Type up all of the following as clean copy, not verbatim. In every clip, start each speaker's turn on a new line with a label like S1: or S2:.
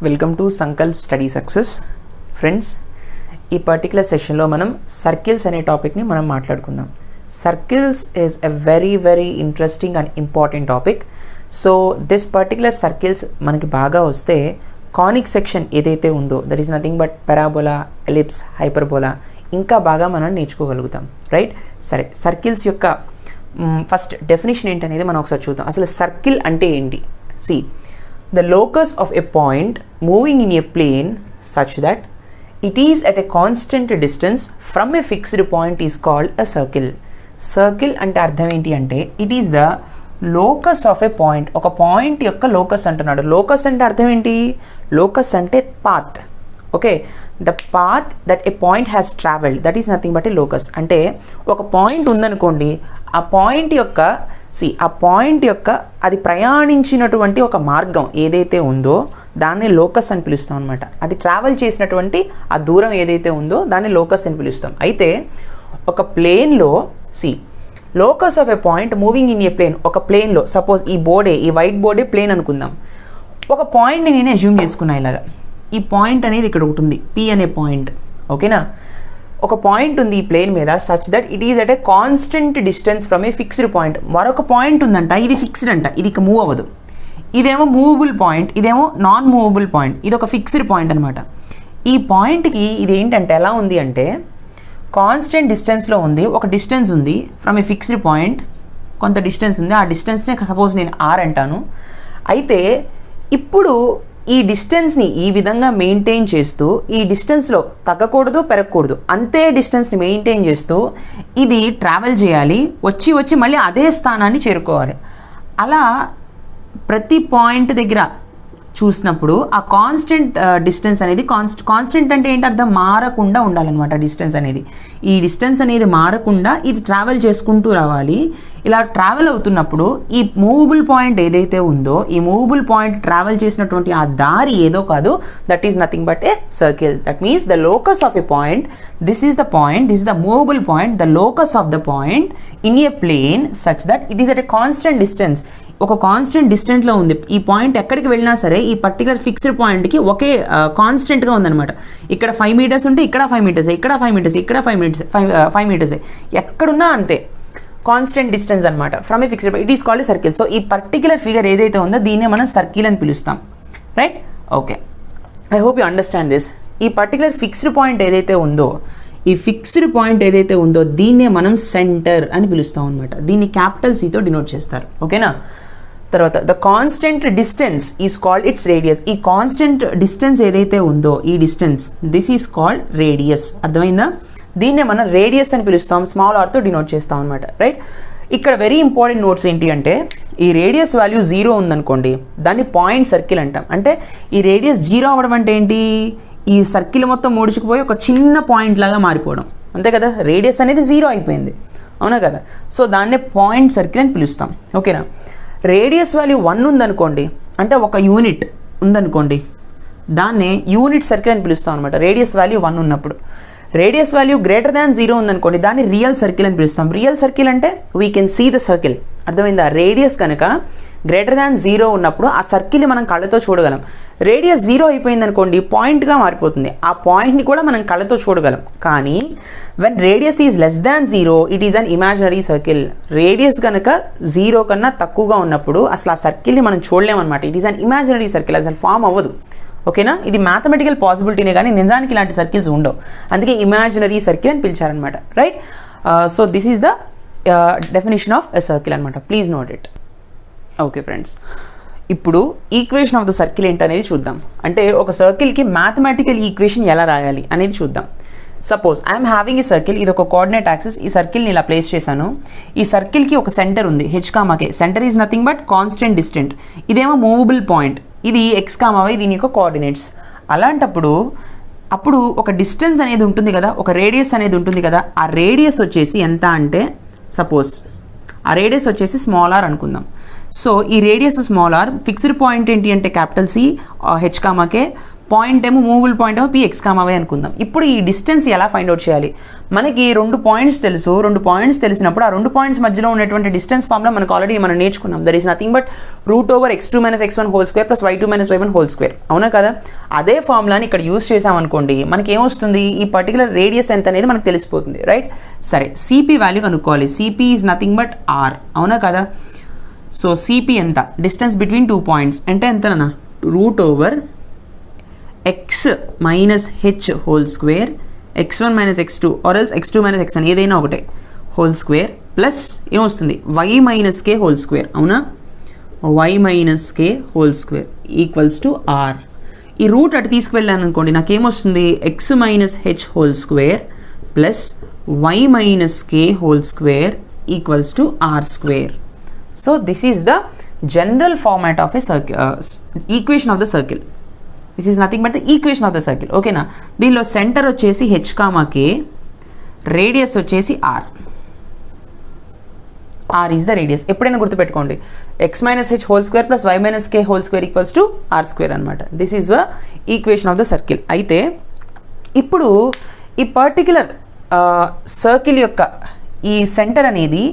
S1: Welcome to Sankalp study success. Friends, ఈ particular సెషన్లో మనం సర్కిల్స్ అనే టాపిక్ని మనం మాట్లాడుకుందాం. Circles is a very interesting and important topic. So this particular circles మనకి బాగా వస్తే కానిక్ సెక్షన్ ఏదైతే ఉందో that is nothing but parabola, ellipse, hyperbola ఇంకా బాగా మనం నేర్చుకోగలుగుతాం. రైట్? సరే, సర్కిల్స్ యొక్క ఫస్ట్ డెఫినేషన్ ఏంటనేది మనం ఒకసారి చూద్దాం. అసలు సర్కిల్ అంటే ఏంటి? సి, the locus of a point moving in a plane such that it is at a constant distance from a fixed point is called a circle. Circle అంటే అర్థం ఏంటి అంటే it is the locus of a point. ఒక point యొక్క locus అంటున్నాడు. Locus అంటే అర్థం ఏంటి? లోకస్ అంటే path. Okay, the path that A point has travelled that is nothing but A locus. అంటే ఒక పాయింట్ ఉందనుకోండి, ఆ పాయింట్ యొక్క అది ప్రయాణించినటువంటి ఒక మార్గం ఏదైతే ఉందో దాన్ని లోకస్ అని పిలుస్తాం అనమాట. అది ట్రావెల్ చేసినటువంటి ఆ దూరం ఏదైతే ఉందో దాన్ని లోకస్ అని పిలుస్తాం. అయితే ఒక ప్లేన్లో locus of a point moving in a plane, ఒక ప్లేన్లో సపోజ్ ఈ వైట్ బోర్డే ప్లేన్ అనుకుందాం. ఒక పాయింట్ని నేను అజ్యూమ్ చేసుకున్నా ఇలాగా. ఈ పాయింట్ అనేది ఇక్కడ ఒకటి ఉంది, పి అనే పాయింట్. ఓకేనా? ఒక పాయింట్ ఉంది ఈ ప్లేన్ మీద such that it is at a constant distance from A fixed point. మరొక పాయింట్ ఉందంట, ఇది ఫిక్స్డ్ అంట, ఇది ఇక మూవ్ అవ్వదు. ఇదేమో మూవబుల్ పాయింట్, ఇదేమో నాన్ మూవబుల్ పాయింట్. ఇది ఒక ఫిక్స్డ్ పాయింట్ అనమాట. ఈ పాయింట్కి ఇది ఏంటంటే ఎలా ఉంది అంటే కాన్స్టెంట్ డిస్టెన్స్లో ఉంది. ఒక డిస్టెన్స్ ఉంది ఫ్రమ్ ఏ ఫిక్స్డ్ పాయింట్, కొంత డిస్టెన్స్ ఉంది. ఆ డిస్టెన్స్నే సపోజ్ నేను ఆర్ అంటాను. అయితే ఇప్పుడు ఈ డిస్టెన్స్ని ఈ విధంగా మెయింటైన్ చేస్తూ, ఈ డిస్టెన్స్లో తగ్గకూడదు, పెరగకూడదు, అంతే డిస్టెన్స్ని మెయింటైన్ చేస్తూ ఇది ట్రావెల్ చేయాలి, వచ్చి మళ్ళీ అదే స్థానాన్ని చేరుకోవాలి. అలా ప్రతి పాయింట్ దగ్గర చూసినప్పుడు ఆ కాన్స్టెంట్ డిస్టెన్స్ అనేది కాన్స్టెంట్ అంటే ఏంటి అర్థం? మారకుండా ఉండాలన్నమాట డిస్టెన్స్ అనేది. ఈ డిస్టెన్స్ అనేది మారకుండా ఇది ట్రావెల్ చేసుకుంటూ రావాలి. ఇలా ట్రావెల్ అవుతున్నప్పుడు ఈ మూవబుల్ పాయింట్ ఏదైతే ఉందో, ఈ మూవబుల్ పాయింట్ ట్రావెల్ చేసినటువంటి ఆ దారి ఏదో కాదు, that is nothing but a circle. That means the locus of a point, this is the point, this is the movable point, the locus of the point in a plane such that it is at a constant distance. ఒక constant డిస్టెంట్లో ఉంది. ఈ point ఎక్కడికి వెళ్ళినా సరే ఈ particular fixed పాయింట్కి ఒకే కాన్స్టెంట్గా ఉందన్నమాట. ఇక్కడ 5 మీటర్స్ ఉంటే ఇక్కడ 5 మీటర్స్, ఇక్కడ 5 మీటర్స్, ఇక్కడ 5 మీటర్స్, ఎక్కడున్నా అంతే కాన్స్టెంట్ డిస్టెన్స్ అనమాట from A fixed. It is called a circle. So ఈ పర్టికులర్ ఫిగర్ ఏదైతే ఉందో దీన్నే మనం సర్కిల్ అని పిలుస్తాం. Right? Okay, I hope you understand this. ఈ పర్టికులర్ ఫిక్స్డ్ పాయింట్ ఏదైతే ఉందో, ఈ ఫిక్స్డ్ పాయింట్ ఏదైతే ఉందో దీన్నే మనం సెంటర్ అని పిలుస్తాం అనమాట. దీన్ని క్యాపిటల్ సితో డినోట్ చేస్తారు. ఓకేనా? తర్వాత the constant distance is called it's radius. ఈ కాన్స్టెంట్ డిస్టెన్స్ ఏదైతే ఉందో ఈ distance, this is called radius. అర్థమైందా? దీన్నే మనం రేడియస్ అని పిలుస్తాం, స్మాల్ ఆర్తో డినోట్ చేస్తాం అనమాట. రైట్? ఇక్కడ వెరీ ఇంపార్టెంట్ నోట్స్ ఏంటి అంటే ఈ రేడియస్ వాల్యూ 0 ఉందనుకోండి, దాన్ని పాయింట్ సర్కిల్ అంటాం. అంటే ఈ రేడియస్ 0 అవ్వడం అంటే ఏంటి? ఈ సర్కిల్ మొత్తం ముడుచుకుపోయి ఒక చిన్న పాయింట్ లాగా మారిపోవడం, అంతే కదా? రేడియస్ అనేది 0 అయిపోయింది, అవునా కదా? సో దాన్నే పాయింట్ సర్కిల్ అని పిలుస్తాం. ఓకేనా? రేడియస్ వాల్యూ 1 ఉందనుకోండి, అంటే ఒక యూనిట్ ఉందనుకోండి, దాన్నే యూనిట్ సర్కిల్ అని పిలుస్తాం అనమాట. రేడియస్ వాల్యూ 1 ఉన్నప్పుడు. రేడియస్ వాల్యూ గ్రేటర్ దాన్ 0 ఉందనుకోండి, దాన్ని రియల్ సర్కిల్ అని పిలుస్తాం. రియల్ సర్కిల్ అంటే we can see the circle. అర్థమైందా? రేడియస్ కనుక గ్రేటర్ దాన్ 0 ఉన్నప్పుడు ఆ సర్కిల్ని మనం కళ్ళతో చూడగలం. రేడియస్ 0 అయిపోయింది అనుకోండి, పాయింట్గా మారిపోతుంది. ఆ పాయింట్ని కూడా మనం కళ్ళతో చూడగలం. కానీ when radius is less than 0 it is an imaginary circle. Radius కనుక 0 కన్నా తక్కువగా ఉన్నప్పుడు అసలు ఆ సర్కిల్ని మనం చూడలేమన్నమాట. It is an imaginary circle, అసలు ఫామ్ అవ్వదు. ఓకేనా? ఇది మ్యాథమెటికల్ పాసిబిలిటీనే కానీ నిజానికి ఇలాంటి సర్కిల్స్ ఉండవు. అందుకే ఇమాజినరీ సర్కిల్ అని పిలిచారనమాట. Right? So this is the definition of a circle అనమాట. Please note it. Okay friends, ఇప్పుడు ఈక్వేషన్ ఆఫ్ ద సర్కిల్ ఏంటనేది చూద్దాం. అంటే ఒక సర్కిల్కి మ్యాథమెటికల్ ఈక్వేషన్ ఎలా రాయాలి అనేది చూద్దాం. సపోజ్ ఐఎమ్ హ్యావింగ్ ఈ సర్కిల్, ఇది ఒక కోఆర్డినేట్ యాక్సిస్. ఈ సర్కిల్ని ఇలా ప్లేస్ చేశాను. ఈ సర్కిల్కి ఒక సెంటర్ ఉంది, h, centre is nothing but constant distant. ఇదేమో మూవబుల్ పాయింట్, ఇది x, y దీని యొక్క కోఆర్డినేట్స్. అలాంటప్పుడు ఒక డిస్టెన్స్ అనేది ఉంటుంది కదా, ఒక రేడియస్ అనేది ఉంటుంది కదా. ఆ రేడియస్ వచ్చేసి ఎంత అంటే సపోజ్ ఆ రేడియస్ వచ్చేసి స్మాల్ ఆర్ అనుకుందాం. సో ఈ radius small r, fixed point ఏంటి అంటే క్యాపిటల్ C, h, పాయింట్ ఏమో మూవబుల్ పాయింట్ ఏమో px, y అనుకుందాం. ఇప్పుడు ఈ డిస్టెన్స్ ఎలా ఫైండ్ అవుట్ చేయాలి? మనకి 2 పాయింట్స్ తెలుసు. 2 పాయింట్స్ తెలిసినప్పుడు ఆ 2 పాయింట్స్ మధ్యలో ఉన్నటువంటి డిస్టెన్స్ ఫార్ములా మనకు ఆల్రెడీ మనం నేర్చుకున్నాం. That is nothing but √x2 - x1 whole square plus y2 - y1 whole square. అవునా కదా? అదే ఫార్ములాని ఇక్కడ యూస్ చేసామనుకోండి, మనకి ఏమొస్తుంది? ఈ పర్టికులర్ రేడియస్ ఎంత అనేది మనకు తెలిసిపోతుంది, రైట్? సరే, సిపి వాల్యూ కనుక్కోవాలి. CP is nothing but r. అవునా కదా? సో సిపి ఎంత? డిస్టెన్స్ బిట్వీన్ 2 పాయింట్స్ అంటే ఎంతనా? √x - h whole square x1 - x2 or else x2 - x1 ఏదైనా ఒకటే హోల్ స్క్వేర్ ప్లస్ ఏమొస్తుంది? y - k whole square. అవునా? y - k whole square equals to r. ఈ రూట్ అటు తీసుకువెళ్ళాను అనుకోండి, నాకేమొస్తుంది? x - h whole square plus y - k whole square equals to r square. So this is the general format of a circle, equation of the circle. This is nothing but the equation of the circle. ఓకేనా? దీనిలో centre వచ్చేసి h, k, radius వచ్చేసి r. r is the radius. ఎప్పుడైనా గుర్తుపెట్టుకోండి, x - h whole square plus y - k whole square equals to r square అనమాట. This is the equation of the circle. అయితే ఇప్పుడు ఈ పర్టిక్యులర్ సర్కిల్ యొక్క ఈ సెంటర్ అనేది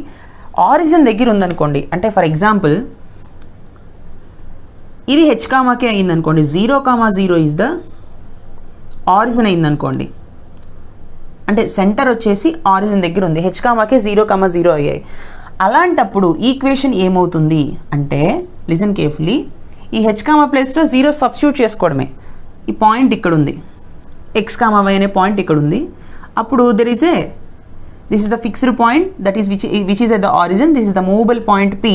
S1: ఆరిజిన్ దగ్గర ఉందనుకోండి, అంటే ఫర్ ఎగ్జాంపుల్ ఇది h, k అయిందనుకోండి, 0, 0 ఈజ్ ద ఆరిజిన్ అయిందనుకోండి, అంటే సెంటర్ వచ్చేసి ఆరిజిన్ దగ్గర ఉంది, h, k 0, 0 అయ్యాయి. అలాంటప్పుడు ఈక్వేషన్ ఏమవుతుంది అంటే, లిసన్ కేర్ఫుల్లీ, ఈ h, ప్లేస్లో 0 సబ్స్టిట్యూట్ చేసుకోవడమే. ఈ పాయింట్ ఇక్కడ ఉంది, x, y అనే పాయింట్ ఇక్కడ ఉంది. అప్పుడు this is the fixed point, that is which is at the origin. This is the movable point p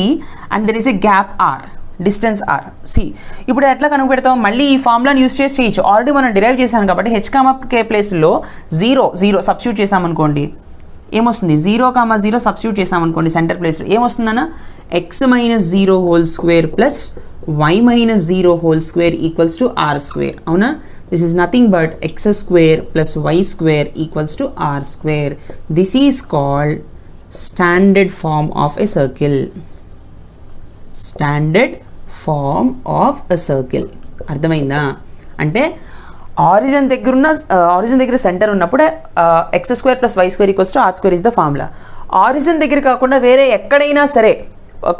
S1: and there is a gap r, distance r. See, ఇప్పుడు ఎట్లా కనుగొడతాం? మళ్ళీ ఈ ఫార్ములాని యూస్ చేసి చేయొచ్చు. ఆల్రెడీ మనం డిరైవ్ చేసాం కాబట్టి h, k ప్లేస్లో 0 సబ్స్టిట్యూట్ చేసామనుకోండి, ఏమొస్తుంది? 0, 0 సబ్స్టిట్యూట్ చేసామనుకోండి సెంటర్ ప్లేస్లో, ఏమొస్తుందన్న? x - 0 whole square plus y - 0 whole square equals to r square. అవునా? This is nothing but x square plus y square equals to r square. This is called standard form of a circle. Standard form of a circle. అర్థమైందా? అంటే origin దగ్గర centre ఉన్నప్పుడు x square plus y square equals to r square is the formula. Origin దగ్గర కాకుండా వేరే ఎక్కడైనా సరే,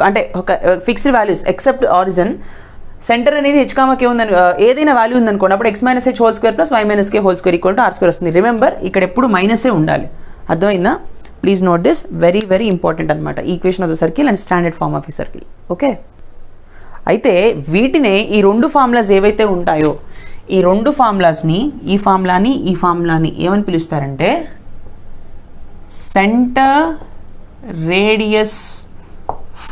S1: అంటే ఒక fixed values except origin, centre అనేది h, k ఉందని ఏదైనా వాల్యూ ఉందనుకోండి, అప్పుడు x - h whole square plus y - k whole square equal to r square వస్తుంది. రిమెంబర్, ఇక్కడ ఎప్పుడు మైనసే ఉండాలి. అర్థమైందా? Please note this, very very important అనమాట. Equation of the circle and standard form of ఈ సర్కిల్. ఓకే, అయితే వీటినే ఈ 2 ఫార్ములాస్ ఏవైతే ఉంటాయో, ఈ 2 ఫార్ములాస్ని, ఈ ఫార్ములాని ఏమని పిలుస్తారంటే సెంటర్ రేడియస్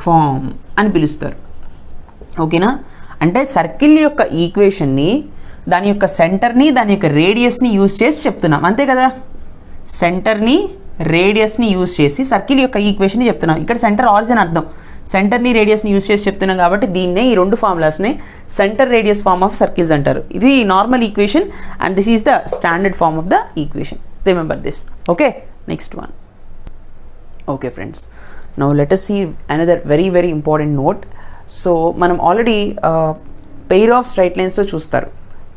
S1: ఫార్మ్ అని పిలుస్తారు. ఓకేనా? అంటే సర్కిల్ యొక్క ఈక్వేషన్ని, దాని యొక్క సెంటర్ని, దాని యొక్క రేడియస్ని యూజ్ చేసి చెప్తున్నాం, అంతే కదా? సెంటర్ని, రేడియస్ని యూజ్ చేసి సర్కిల్ యొక్క ఈక్వేషన్ని చెప్తున్నాం. ఇక్కడ సెంటర్ ఆరిజిన్ అర్థం, సెంటర్ని, రేడియస్ని యూజ్ చేసి చెప్తున్నాం కాబట్టి దీన్నే, ఈ 2 ఫార్ములాస్ని centre radius form of circles అంటారు. ఇది normal equation and this is the standard form of the equation. Remember this. Okay, next one. Okay friends, now let us see another very very important note. So మనం already pair of straight లైన్స్లో చూస్తారు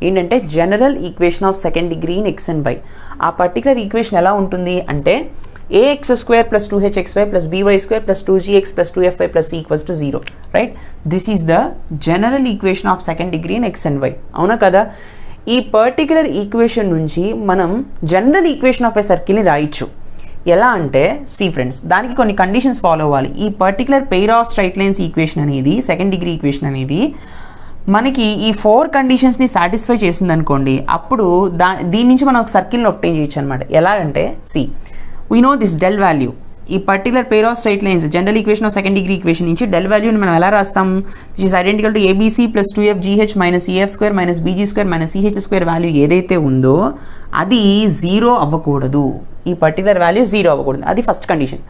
S1: ఏంటంటే general equation of second degree in X and Y. ఆ particular equation ఎలా ఉంటుంది అంటే ax² + 2hxy + by² + 2gx + 2fy + c equals to 0, right? This is the general equation of second degree in X and y. అవునా కదా? ఈ particular equation నుంచి మనం general equation of a సర్కిల్ని రాయొచ్చు. ఎలా అంటే, సి ఫ్రెండ్స్, దానికి కొన్ని కండిషన్స్ ఫాలో అవ్వాలి. ఈ particular pair of straight lines equation అనేది, సెకండ్ డిగ్రీ ఈక్వేషన్ అనేది మనకి ఈ 4 కండిషన్స్ని సాటిస్ఫై చేసింది అనుకోండి, అప్పుడు దీని నుంచి మనం ఒక సర్కిల్ని ఒబ్టైన్ చేయొచ్చు అనమాట. ఎలా అంటే, see we know this del value. ఈ particular pair of straight lines general equation of second degree equation నుంచి డెల్ వాల్యూని మనం ఎలా రాస్తాం? Which is identical to ABC + 2fgh - EF² - BG² - CH² value ఏదైతే ఉందో అది 0 అవ్వకూడదు. ఈ పర్టికులర్ వాల్యూ 0 అవ్వకూడదు. అది first condition.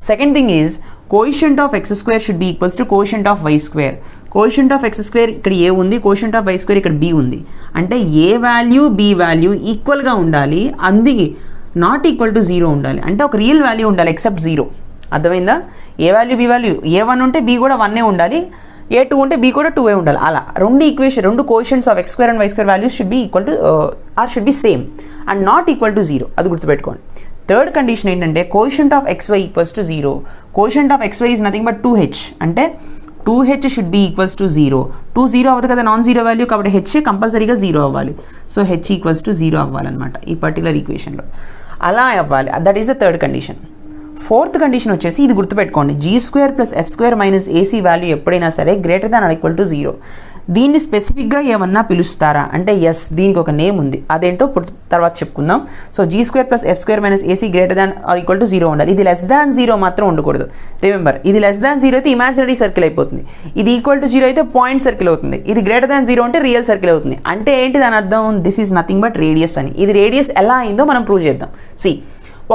S1: Second thing is coefficient of x² should be equals to coefficient of y². Coefficient of x² ఇక్కడ a ఉంది, coefficient of y² ఇక్కడ b ఉంది. అంటే a వాల్యూ b వాల్యూ ఈక్వల్గా ఉండాలి, అంది నాట్ ఈక్వల్ టు 0 ఉండాలి. అంటే ఒక రియల్ వాల్యూ ఉండాలి ఎక్సెప్ట్ 0. అర్థమైందా? ఏ వాల్యూ b వాల్యూ a1 ఉంటే b కూడా 1 ఉండాలి, ఏ 2 ఉంటే బీ కూడా 2 ఉండాలి. అలా రెండు quotients of x² and y² values should be equal to or should be same and not equal to 0. అది గుర్తుపెట్టుకోండి. థర్డ్ కండిషన్ ఏంటంటే quotient of xy equals to 0. Quotient of xy is nothing but 2h, అంటే 2h should be equals to 0. 2 0 అవ్వదు కదా, non zero value, కాబట్టి h కంపల్సరీగా 0 అవ్వాలి. So h equals to 0 అవ్వాలన్నమాట ఈ పర్టికులర్ ఈక్వేషన్లో. అలా అవ్వాలి. That is the third condition. Fourth condition వచ్చేసి ఇది గుర్తుపెట్టుకోండి, g² plus f² minus ac value ఎప్పుడైనా సరే greater than or equal to 0. దీన్ని స్పెసిఫిక్గా ఏమన్నా పిలుస్తారా అంటే ఎస్, దీనికి ఒక నేమ్ ఉంది, అదేంటో తర్వాత చెప్పుకుందాం. So g² plus f² minus ac greater than or equal to 0 ఉండాలి. ఇది లెస్ దాన్ 0 మాత్రం ఉండకూడదు. రిమెంబర్, ఇది లెస్ దాన్ 0 అయితే ఇమాజినరీ సర్కిల్ అయిపోతుంది, ఇది ఈక్వల్ టు 0 అయితే పాయింట్ సర్కిల్ అవుతుంది, ఇది గ్రేటర్ దాన్ 0 అంటే రియల్ సర్కిల్ అవుతుంది. అంటే ఏంటి దాని అర్థం, this is nothing but radius అని. ఇది రేడియస్ ఎలా అయిందో మనం ప్రూవ్ చేద్దాం.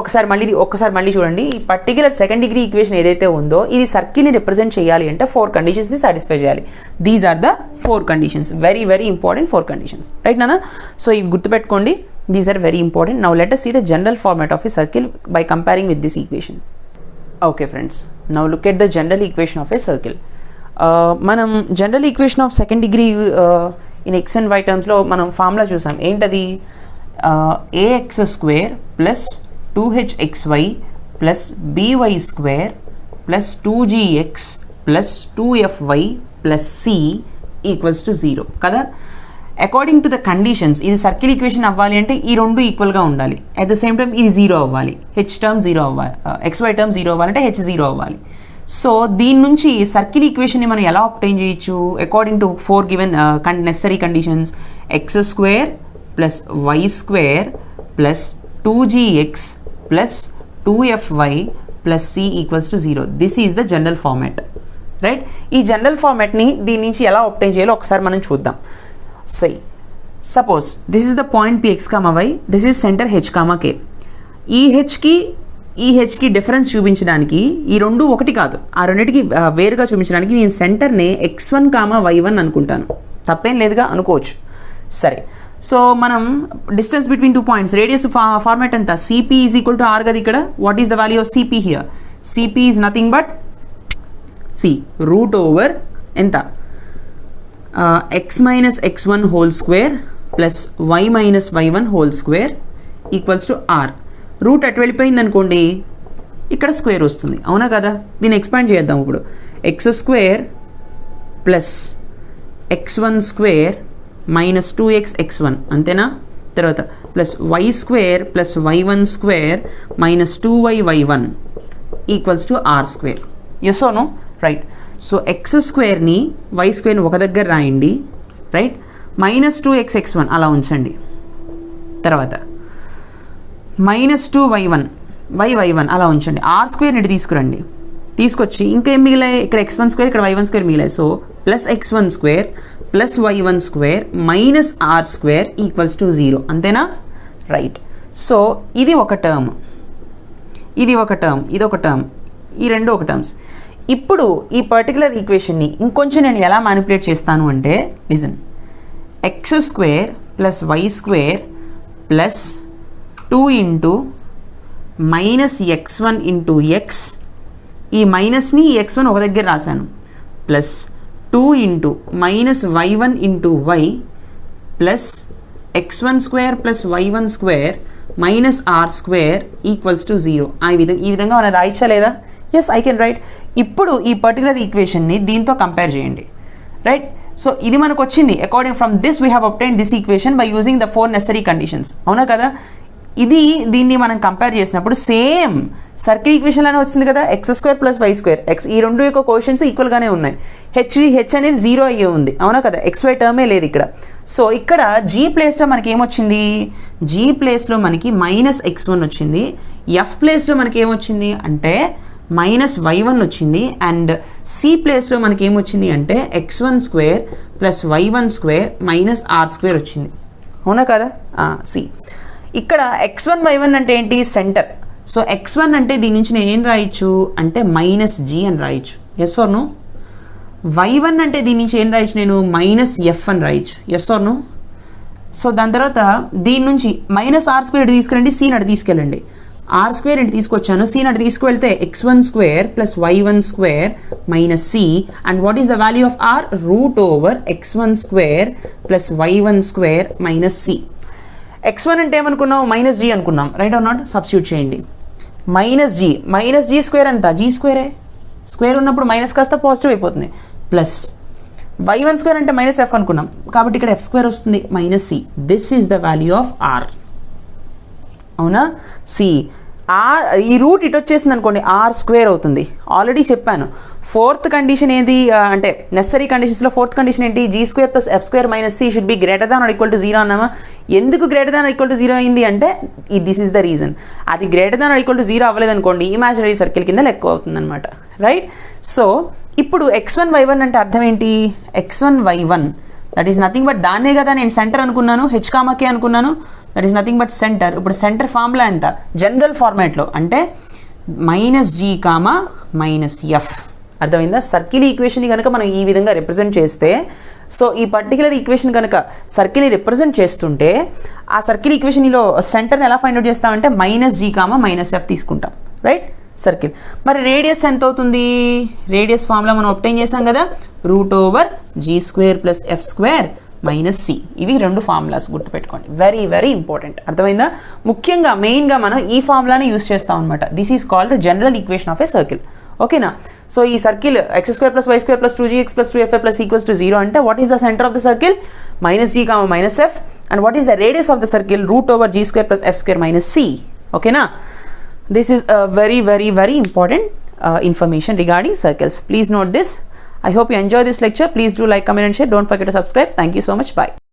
S1: ఒక్కసారి మళ్ళీ చూడండి, ఈ పర్టికులర్ సెకండ్ డిగ్రీ ఈక్వేషన్ ఏదైతే ఉందో ఇది సర్కిల్ని రిప్రజెంట్ చేయాలి అంటే 4 కండిషన్స్ని సాటిస్ఫై చేయాలి. These are the 4 conditions, very very important 4 conditions, right నానా? సో ఇవి గుర్తుపెట్టుకోండి, these are very important. Now let us see the general format of a circle by comparing with this equation. Okay friends, now look at the general equation of a circle. మనం general equation of second degree in x and y టర్మ్స్లో మనం formula చూసాం. ఏంటది? ax² plus 2hxy plus by² plus 2gx plus 2fy plus c equals to 0 కదా. According to the conditions ఇది circle equation అవ్వాలి అంటే ఈ రెండు ఈక్వల్గా ఉండాలి. అట్ ద సేమ్ టైం ఇది 0 అవ్వాలి, h టర్మ్ 0 అవ్వాలి, xy టర్మ్ 0 అవ్వాలంటే h 0 అవ్వాలి. సో దీని నుంచి సర్కిల్ ఈక్వేషన్ని మనం ఎలా ఆబ్టైన్ చేయొచ్చు? According to 4 given necessary conditions, x² plus y² plus 2gx plus 2fy plus c equals to 0. This is the general format, right? ఈ జనరల్ ఫార్మాట్ని దీని నుంచి ఎలా ఆబ్టైన్ చేయాలో ఒకసారి మనం చూద్దాం. Suppose this is the point px, y, this is centre h, k. ఈ హెచ్కి difference చూపించడానికి ఈ రెండు ఒకటి కాదు, ఆ రెండింటికి వేరుగా చూపించడానికి నేను సెంటర్ని x1, y1 అనుకుంటాను. తప్పేం లేదుగా, అనుకోవచ్చు. సరే, సో మనం distance between 2 points, radius format ఎంత? cp is equal to r కదా ఇక్కడ. What is the value of cp here? cp is nothing but root over ఎంత? x minus x1 whole square plus y minus y1 whole square equals to r. Root అటు వెళ్ళిపోయింది అనుకోండి, ఇక్కడ square వస్తుంది, అవునా కదా? దీన్ని ఎక్స్పాండ్ చేద్దాం ఇప్పుడు. x² plus x1² minus 2x x1, అంతేనా? తర్వాత plus y² plus y1² minus 2y y1 equals to r². Yes or no? Right. So x²ని y² ఒక దగ్గర రాయండి, రైట్? మైనస్ 2x x1 అలా ఉంచండి. తర్వాత మైనస్ 2y1 y1 అలా ఉంచండి. r² ఇటు తీసుకురండి, తీసుకొచ్చి ఇంకా ఏం మిగిలాయి? ఇక్కడ x1² ఇక్కడ y1² మిగిలాయి. So plus x1² plus y1² minus r² equals to 0, అంతేనా? రైట్. సో ఇది ఒక టర్మ్, ఇది ఒక టర్మ్, ఇది ఒక టర్మ్, ఈ రెండు ఒక టర్మ్స్. ఇప్పుడు ఈ పర్టికులర్ ఈక్వేషన్ని ఇంకొంచెం నేను ఎలా మ్యానిపులేట్ చేస్తాను అంటే, listen, x² plus y² plus 2 into minus x1 into x, ఈ మైనస్ని ఈ x1 ఒక దగ్గర రాశాను, plus 2 into minus y1 into y plus x1² plus y1² minus r² equals to 0. ఈ విధంగా మనం రాయచ్చా లేదా? Yes, I can write. ఇప్పుడు ఈ పర్టికులర్ ఈక్వేషన్ని దీంతో కంపేర్ చేయండి, రైట్? సో ఇది మనకు వచ్చింది. According from this we have obtain this equation by using the 4 necessary conditions, అవునా కదా? దీన్ని మనం కంపేర్ చేసినప్పుడు సేమ్ సర్కిల్ ఈక్వేషన్లోనే వచ్చింది కదా, x² ప్లస్ y². ఈ రెండు యొక్క కోషన్స్ ఈక్వల్గానే ఉన్నాయి. హెచ్ అనేది 0 అయ్యే ఉంది, అవునా కదా? xy టర్మే లేదు ఇక్కడ. సో ఇక్కడ g ప్లేస్లో మనకి ఏమొచ్చింది? g ప్లేస్లో మనకి మైనస్ x1 వచ్చింది. f ప్లేస్లో మనకి ఏమొచ్చింది అంటే మైనస్ y1 వచ్చింది. అండ్ c ప్లేస్లో మనకి ఏమొచ్చింది అంటే x1² plus y1² minus r² వచ్చింది, అవునా కదా? సి ఇక్కడ x1 y1 అంటే ఏంటి? సెంటర్. సో x1 అంటే దీని నుంచి నేను ఏం రాయొచ్చు అంటే మైనస్ g అని రాయొచ్చు, ఎస్ ఆర్ నో? y1 అంటే దీని నుంచి ఏం రాయొచ్చు నేను? మైనస్ f అని రాయొచ్చు, ఎస్ ఆర్ నో? సో దాని తర్వాత దీని నుంచి మైనస్ r² తీసుకెళ్ళండి, c అటు తీసుకెళ్ళండి. ఆర్ స్క్వేర్ ఇంటి తీసుకొచ్చాను, సి నాటి తీసుకువెళ్తే x1 square plus y1 square minus c, and what is the value of r? Root over x1 square plus y1 square minus c. x1 అంటే ఏమనుకున్నాం? మైనస్ జీ అనుకున్నాం, రైట్ ఆర్ నాట్? సబ్స్టిట్యూట్ చేయండి. Minus g square ఎంత? G స్క్వేరే, square ఉన్నప్పుడు minus కాస్త positive అయిపోతుంది, plus y1 square అంటే మైనస్ ఎఫ్ అనుకున్నాం కాబట్టి ఇక్కడ ఎఫ్ స్క్వేర్ వస్తుంది minus c. This is the value of are. అవునా? సి ఆర్, ఈ రూట్ ఇటు వచ్చేసింది అనుకోండి ఆర్ స్క్వేర్ అవుతుంది. ఆల్రెడీ చెప్పాను ఫోర్త్ కండిషన్ ఏది అంటే నెసరీ కండిషన్స్లో ఫోర్త్ కండిషన్ ఏంటి? G square plus f square minus c should be greater than or equal to zero అన్నామా? ఎందుకు greater than or equal to zero అయింది అంటే దిస్ ఈస్ ద రీజన్. అది greater than or equal to zero అవ్వలేదు అనుకోండి imaginary circle కింద లెక్క అవుతుంది అనమాట, రైట్? సో ఇప్పుడు x1 y1 అంటే అర్థం ఏంటి? x1 y1 that is nothing but దాన్నే కదా నేను సెంటర్ అనుకున్నాను, హెచ్ కామాకే అనుకున్నాను, that is nothing but centre. ఇప్పుడు సెంటర్ ఫార్ములా ఎంత? జనరల్ ఫార్మాట్లో అంటే minus g comma minus f. అర్థమైందా? సర్కిల్ ఈక్వేషన్ కనుక మనం ఈ విధంగా రిప్రజెంట్ చేస్తే, సో ఈ పర్టికులర్ ఈక్వేషన్ కనుక సర్కిల్ని రిప్రజెంట్ చేస్తుంటే ఆ సర్కిల్ ఈక్వేషన్లో సెంటర్ని ఎలా ఫైండ్ అవుట్ చేస్తామంటే minus g comma minus f తీసుకుంటాం, రైట్? సర్కిల్. మరి రేడియస్ ఎంత అవుతుంది? రేడియస్ ఫార్ములా మనం ఒబ్టైన్ చేసాం కదా, root over g square plus f square minus c. ఇవి రెండు ఫార్ములాస్ గుర్తుపెట్టుకోండి, వెరీ వెరీ ఇంపార్టెంట్. అర్థమైందా? ముఖ్యంగా మెయిన్గా మనం ఈ ఫార్ములాని యూస్ చేస్తాం అనమాట. This is called the general equation of a circle. ఓకేనా? సో ఈ circle x square plus y square plus 2gx plus 2fy plus equals to 0 అంటే what is the centre of the circle? Minus g comma minus f. And what is the radius of the circle? Root over g square plus f square minus c. ఓకేనా? This is a very very very important information regarding circles. Please note this. I hope you enjoy this lecture. Please do like, comment and share. Don't forget to subscribe. Thank you so much. Bye.